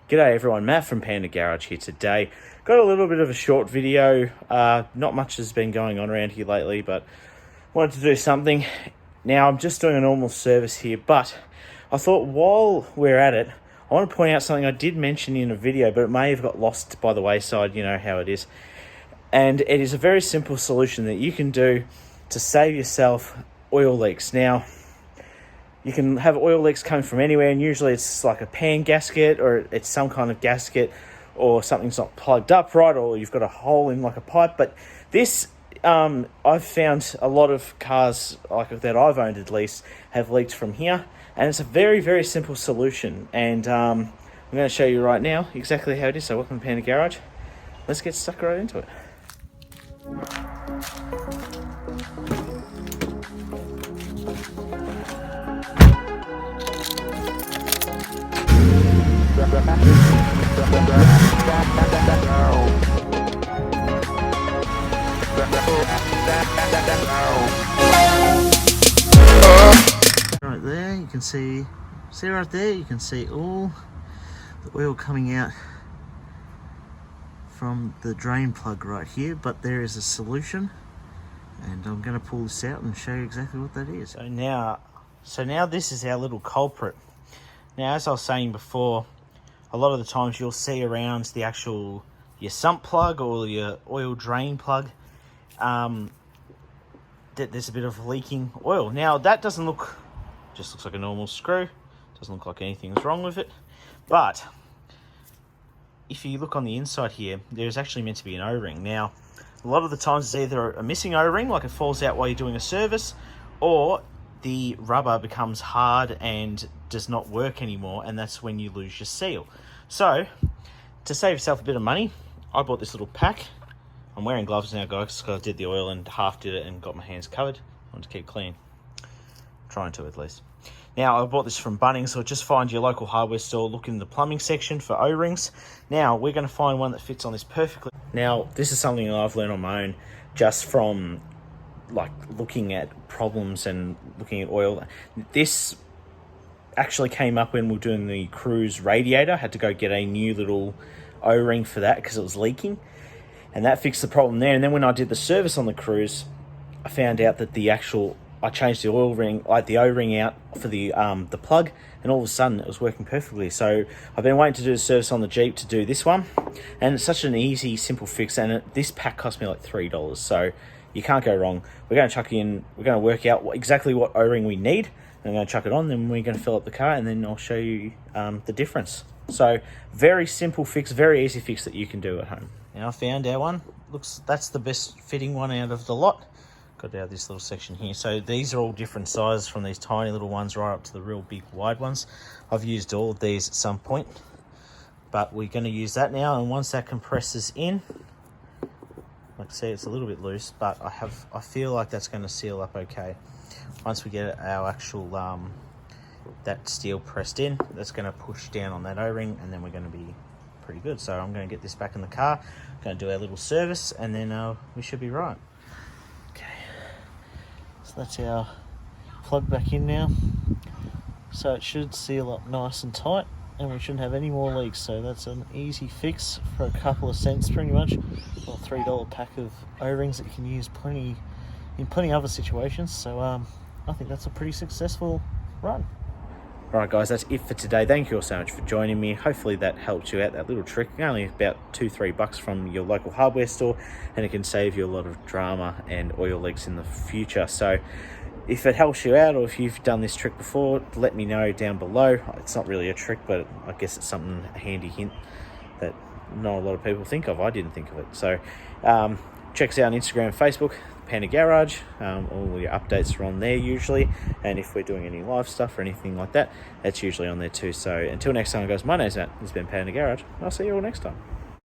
G'day everyone, Matt from Panda Garage here today. Got a little bit of a short video. Not much has been going on around here lately, but wanted to do something. Now I'm just doing a normal service here, but I thought while we're at it, I want to point out something I did mention in a video, but it may have got lost by the wayside, you know how it is. And it is a very simple solution that you can do to save yourself oil leaks. Now, you can have oil leaks coming from anywhere, and usually it's like a pan gasket, or it's some kind of gasket, or something's not plugged up right, or you've got a hole in like a pipe. But this, I've found a lot of cars like that I've owned at least have leaked from here, and it's a very, very simple solution. And I'm going to show you right now exactly how it is. So welcome to Panda Garage. Let's get stuck right into it. Right there, you can see right there, you can see all the oil coming out from the drain plug right here, but there is a solution, and I'm going to pull this out and show you exactly what that is. So now this is our little culprit. Now, as I was saying before, a lot of the times you'll see around the actual your sump plug or your oil drain plug that there's a bit of leaking oil. Now that doesn't look, just looks like a normal screw, doesn't look like anything's wrong with it, but if you look on the inside here, there's actually meant to be an O-ring. Now a lot of the times it's either a missing O-ring, like it falls out while you're doing a service, or the rubber becomes hard and does not work anymore, and that's when you lose your seal. So to save yourself a bit of money, I bought this little pack. I'm wearing gloves now, guys, because I did the oil and half did it and got my hands covered. I want to keep clean, trying to at least. Now I bought this from Bunnings, so just find your local hardware store, look in the plumbing section for O-rings. Now we're going to find one that fits on this perfectly. Now this is something that I've learned on my own just from like looking at problems and looking at oil. This actually came up when we were doing the cruise radiator. I had to go get a new little O-ring for that because it was leaking, and that fixed the problem there. And then when I did the service on the cruise, I found out that I changed the oil ring, like the O-ring out for the plug, and all of a sudden it was working perfectly. So I've been waiting to do the service on the Jeep to do this one, and it's such an easy, simple fix. And this pack cost me like $3, so you can't go wrong. We're going to chuck in, we're going to work out exactly what O-ring we need. I'm going to chuck it on, then we're going to fill up the car, and then I'll show you the difference. So very simple fix, very easy fix that you can do at home. Now I found our one. That's the best fitting one out of the lot. Got out this little section here. So these are all different sizes, from these tiny little ones right up to the real big wide ones. I've used all of these at some point, but we're going to use that now. And once that compresses in, like I say, it's a little bit loose, but I feel like that's going to seal up okay. Once we get our actual that steel pressed in, that's going to push down on that O-ring, and then we're going to be pretty good. So I'm going to get this back in the car, going to do our little service, and then we should be right. Okay, so that's our plug back in now. So it should seal up nice and tight, and we shouldn't have any more leaks. So that's an easy fix for a couple of cents pretty much. Or a $3 pack of O-rings that you can use in plenty other situations. So I think that's a pretty successful run. Alright guys, that's it for today. Thank you all so much for joining me. Hopefully that helped you out, that little trick. Only about $2-3 from your local hardware store, and it can save you a lot of drama and oil leaks in the future. So if it helps you out, or if you've done this trick before, let me know down below. It's not really a trick, but I guess it's something, a handy hint that not a lot of people think of. I didn't think of it. So check us out on Instagram and Facebook, Panda Garage. All your updates are on there usually, and if we're doing any live stuff or anything like that, that's usually on there too. So until next time guys, my name's Matt, this has been Panda Garage. I'll see you all next time.